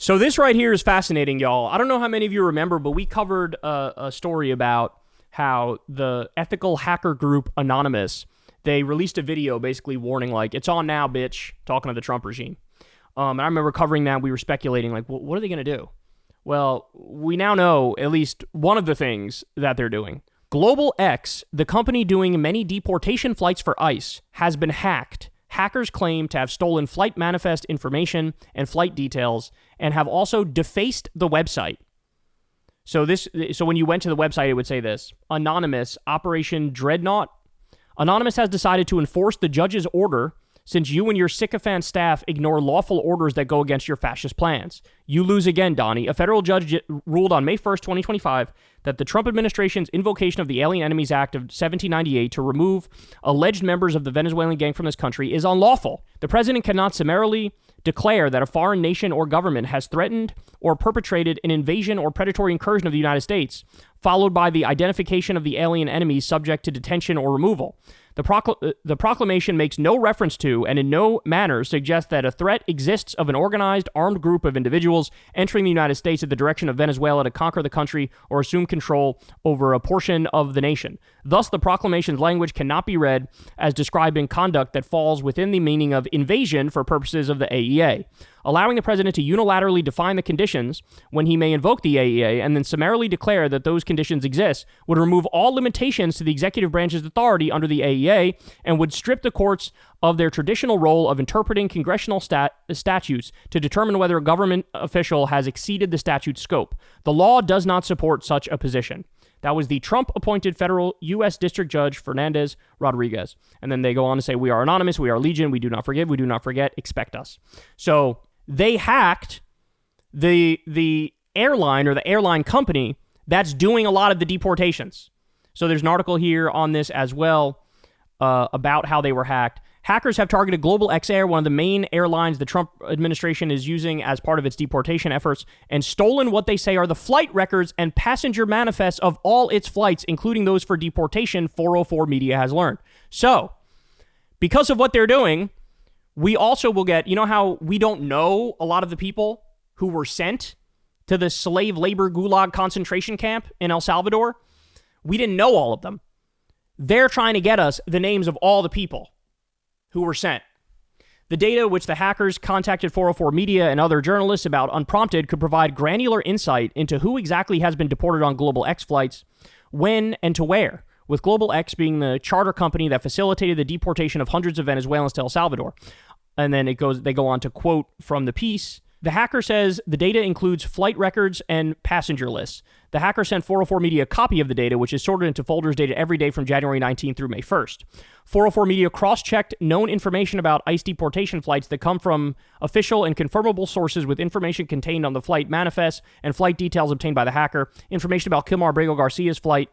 So this right here is fascinating, y'all. I don't know how many of you remember, but we covered a story about how the ethical hacker group Anonymous, they released a video basically warning, like, it's on now, bitch, talking to the Trump regime. And I remember covering that. We were speculating, like, what are they going to do? Well, we now know at least one of the things that they're doing. Global X, the company doing many deportation flights for ICE, has been hacked. Hackers claim to have stolen flight manifest information and flight details and have also defaced the website. So when you went to the website, it would say this: Anonymous, Operation Dreadnought. Anonymous has decided to enforce the judge's order since you and your sycophant staff ignore lawful orders that go against your fascist plans. You lose again, Donnie. A federal judge ruled on May 1st, 2025, that the Trump administration's invocation of the Alien Enemies Act of 1798 to remove alleged members of the Venezuelan gang from this country is unlawful. The president cannot summarily declare that a foreign nation or government has threatened or perpetrated an invasion or predatory incursion of the United States, followed by the identification of the alien enemies subject to detention or removal. The proclamation makes no reference to and in no manner suggests that a threat exists of an organized, armed group of individuals entering the United States at the direction of Venezuela to conquer the country or assume control over a portion of the nation. Thus, the proclamation's language cannot be read as describing conduct that falls within the meaning of invasion for purposes of the AEA. Allowing the president to unilaterally define the conditions when he may invoke the AEA and then summarily declare that those conditions exist would remove all limitations to the executive branch's authority under the AEA and would strip the courts of their traditional role of interpreting congressional statutes to determine whether a government official has exceeded the statute's scope. The law does not support such a position. That was the Trump-appointed federal U.S. District Judge Fernandez Rodriguez. And then they go on to say, we are anonymous, we are legion, we do not forgive, we do not forget, expect us. So they hacked the airline or the airline company that's doing a lot of the deportations. So there's an article here on this as well about how they were hacked. Hackers have targeted Global X Air, one of the main airlines the Trump administration is using as part of its deportation efforts, and stolen what they say are the flight records and passenger manifests of all its flights, including those for deportation, 404 Media has learned. So, because of what they're doing, we also will get, you know how we don't know a lot of the people who were sent to the slave labor gulag concentration camp in El Salvador? We didn't know all of them. They're trying to get us the names of all the people who were sent. The data which the hackers contacted 404 Media and other journalists about unprompted could provide granular insight into who exactly has been deported on Global X flights, when, and to where, with Global X being the charter company that facilitated the deportation of hundreds of Venezuelans to El Salvador. And then they go on to quote from the piece. The hacker says the data includes flight records and passenger lists. The hacker sent 404 Media a copy of the data, which is sorted into folders dated every day from January 19th through May 1st. 404 Media cross-checked known information about ICE deportation flights that come from official and confirmable sources with information contained on the flight manifest and flight details obtained by the hacker. Information about Kilmar Abrego Garcia's flight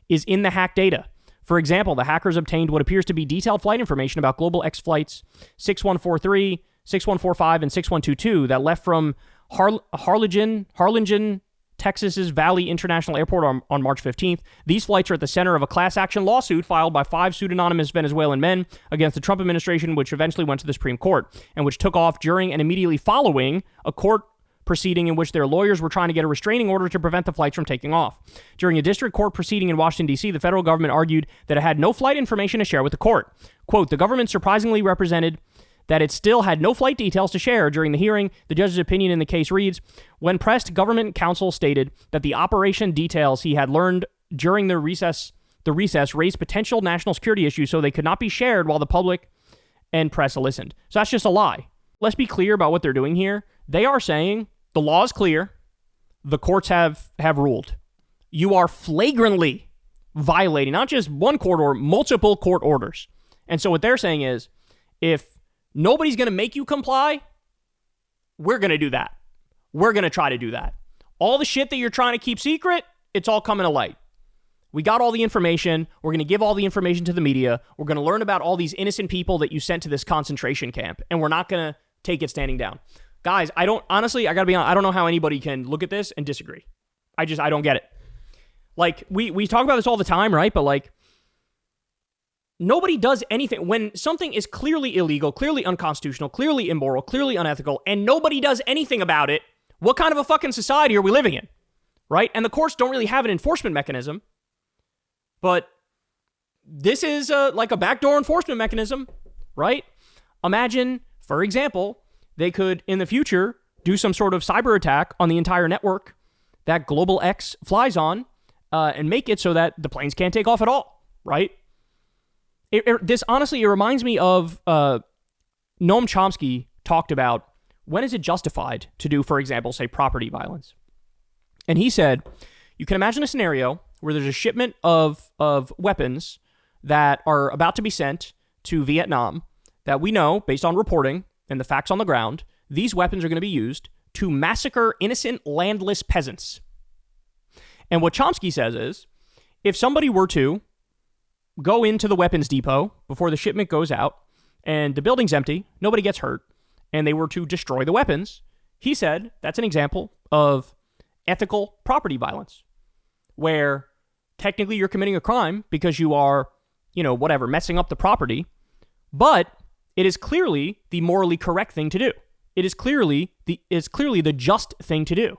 is in the hack data. For example, the hackers obtained what appears to be detailed flight information about Global X flights 6143, 6145, and 6122 that left from Harlingen, Texas's Valley International Airport on March 15th. These flights are at the center of a class action lawsuit filed by 5 pseudonymous Venezuelan men against the Trump administration, which eventually went to the Supreme Court and which took off during and immediately following a court proceeding in which their lawyers were trying to get a restraining order to prevent the flights from taking off. During a district court proceeding in Washington, D.C., the federal government argued that it had no flight information to share with the court. Quote, the government surprisingly represented that it still had no flight details to share during the hearing. The judge's opinion in the case reads, when pressed, government counsel stated that the operation details he had learned during the recess raised potential national security issues, so they could not be shared while the public and press listened. So that's just a lie. Let's be clear about what they're doing here. They are saying the law is clear. The courts have ruled. You are flagrantly violating not just one court order, multiple court orders. And so what they're saying is, if nobody's going to make you comply, we're going to do that. We're going to try to do that. All the shit that you're trying to keep secret, it's all coming to light. We got all the information. We're going to give all the information to the media. We're going to learn about all these innocent people that you sent to this concentration camp, and we're not going to take it standing down. Guys, I got to be honest, I don't know how anybody can look at this and disagree. I don't get it. Like, we talk about this all the time, right? But like, nobody does anything. When something is clearly illegal, clearly unconstitutional, clearly immoral, clearly unethical, and nobody does anything about it, What kind of a fucking society are we living in? Right? And the courts don't really have an enforcement mechanism, but this is like a backdoor enforcement mechanism, right? Imagine, for example, they could, in the future, do some sort of cyber attack on the entire network that Global X flies on, and make it so that the planes can't take off at all, right? This honestly, it reminds me of Noam Chomsky talked about when is it justified to do, for example, say property violence. And he said, you can imagine a scenario where there's a shipment of weapons that are about to be sent to Vietnam that we know, based on reporting and the facts on the ground, these weapons are going to be used to massacre innocent landless peasants. And what Chomsky says is, if somebody were to go into the weapons depot before the shipment goes out and the building's empty, nobody gets hurt, and they were to destroy the weapons, he said that's an example of ethical property violence, where technically you're committing a crime because you are, messing up the property, but it is clearly the morally correct thing to do. It is clearly the just thing to do.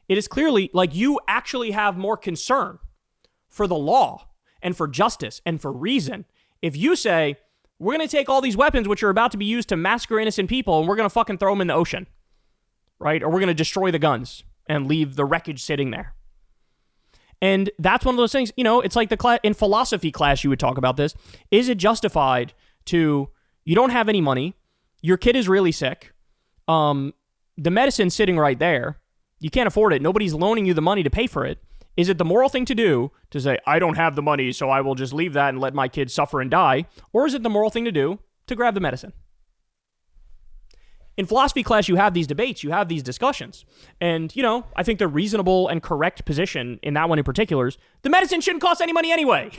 It is clearly like you actually have more concern for the law and for justice and for reason. If you say, we're going to take all these weapons which are about to be used to massacre innocent people and we're going to fucking throw them in the ocean, right? Or we're going to destroy the guns and leave the wreckage sitting there. And that's one of those things, it's like in philosophy class, you would talk about this. Is it justified to, you don't have any money, your kid is really sick, the medicine's sitting right there, you can't afford it, nobody's loaning you the money to pay for it. Is it the moral thing to do to say, I don't have the money, so I will just leave that and let my kids suffer and die? Or is it the moral thing to do to grab the medicine? In philosophy class, you have these debates, you have these discussions. And, I think the reasonable and correct position in that one in particular is the medicine shouldn't cost any money anyway.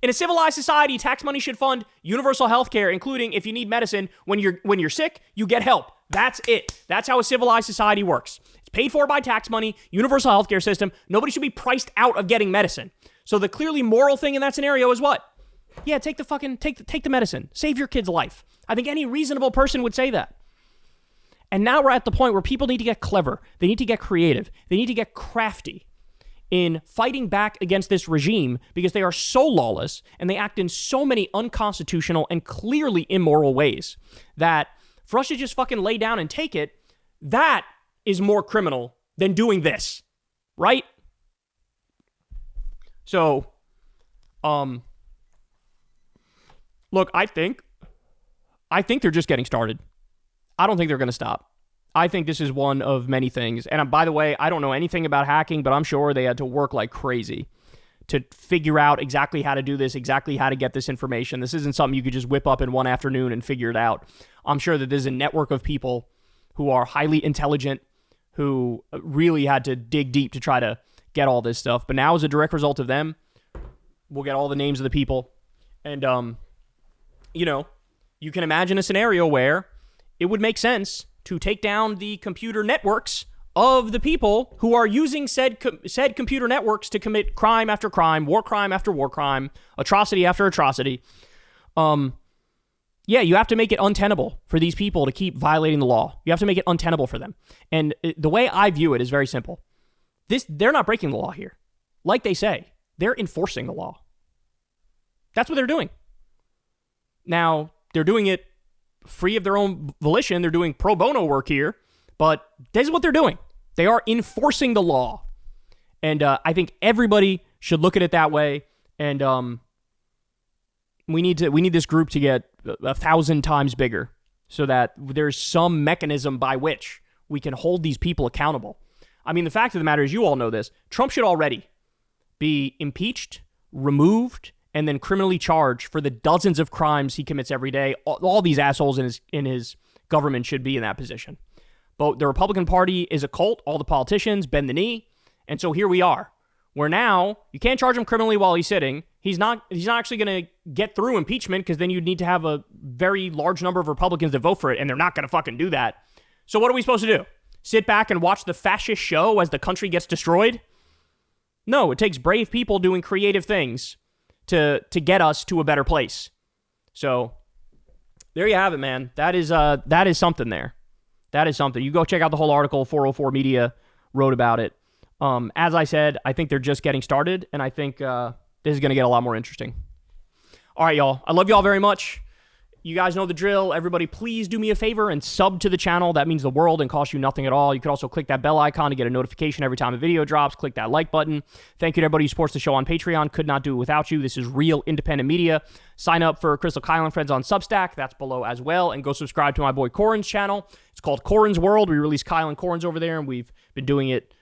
In a civilized society, tax money should fund universal health care, including if you need medicine, when you're sick, you get help. That's it. That's how a civilized society works. It's paid for by tax money, universal healthcare system. Nobody should be priced out of getting medicine. So the clearly moral thing in that scenario is what? Yeah, take the medicine. Save your kid's life. I think any reasonable person would say that. And now we're at the point where people need to get clever. They need to get creative. They need to get crafty in fighting back against this regime because they are so lawless and they act in so many unconstitutional and clearly immoral ways that for us to just fucking lay down and take it, that is more criminal than doing this, right? So, look, I think they're just getting started. I don't think they're going to stop. I think this is one of many things. And by the way, I don't know anything about hacking, but I'm sure they had to work like crazy to figure out exactly how to do this, exactly how to get this information. This isn't something you could just whip up in one afternoon and figure it out. I'm sure that there's a network of people who are highly intelligent, who really had to dig deep to try to get all this stuff. But now, as a direct result of them, we'll get all the names of the people. And, you can imagine a scenario where it would make sense to take down the computer networks of the people who are using said computer networks to commit crime after crime, war crime after war crime, atrocity after atrocity. You have to make it untenable for these people to keep violating the law. You have to make it untenable for them. And the way I view it is very simple. They're not breaking the law here. Like they say, they're enforcing the law. That's what they're doing. Now, they're doing it free of their own volition. They're doing pro bono work here, but this is what they're doing. They are enforcing the law. And I think everybody should look at it that way. And we need this group to get 1,000 times bigger so that there's some mechanism by which we can hold these people accountable. I mean, the fact of the matter is, you all know this. Trump should already be impeached, removed, and then criminally charged for the dozens of crimes he commits every day. All these assholes in his government should be in that position. But the Republican Party is a cult. All the politicians bend the knee. And so here we are, where now you can't charge him criminally while he's sitting. He's not actually going to get through impeachment because then you'd need to have a very large number of Republicans to vote for it, and they're not going to fucking do that. So what are we supposed to do? Sit back and watch the fascist show as the country gets destroyed? No, it takes brave people doing creative things to get us to a better place. So there you have it, man. That is something there. That is something. You go check out the whole article. 404 Media wrote about it. As I said, I think they're just getting started, and I think this is going to get a lot more interesting. All right, y'all. I love y'all very much. You guys know the drill. Everybody, please do me a favor and sub to the channel. That means the world and costs you nothing at all. You could also click that bell icon to get a notification every time a video drops. Click that like button. Thank you to everybody who supports the show on Patreon. Could not do it without you. This is real independent media. Sign up for Crystal Kyle and Friends on Substack. That's below as well. And go subscribe to my boy Corin's channel. It's called Corin's World. We release Kyle and Corin's over there, and we've been doing it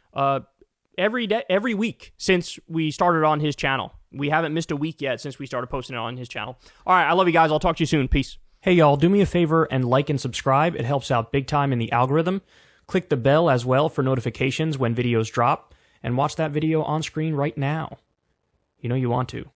every week since we started on his channel. We haven't missed a week yet since we started posting it on his channel. All right, I love you guys. I'll talk to you soon. Peace. Hey, y'all, do me a favor and like and subscribe. It helps out big time in the algorithm. Click the bell as well for notifications when videos drop, and watch that video on screen right now. You know you want to.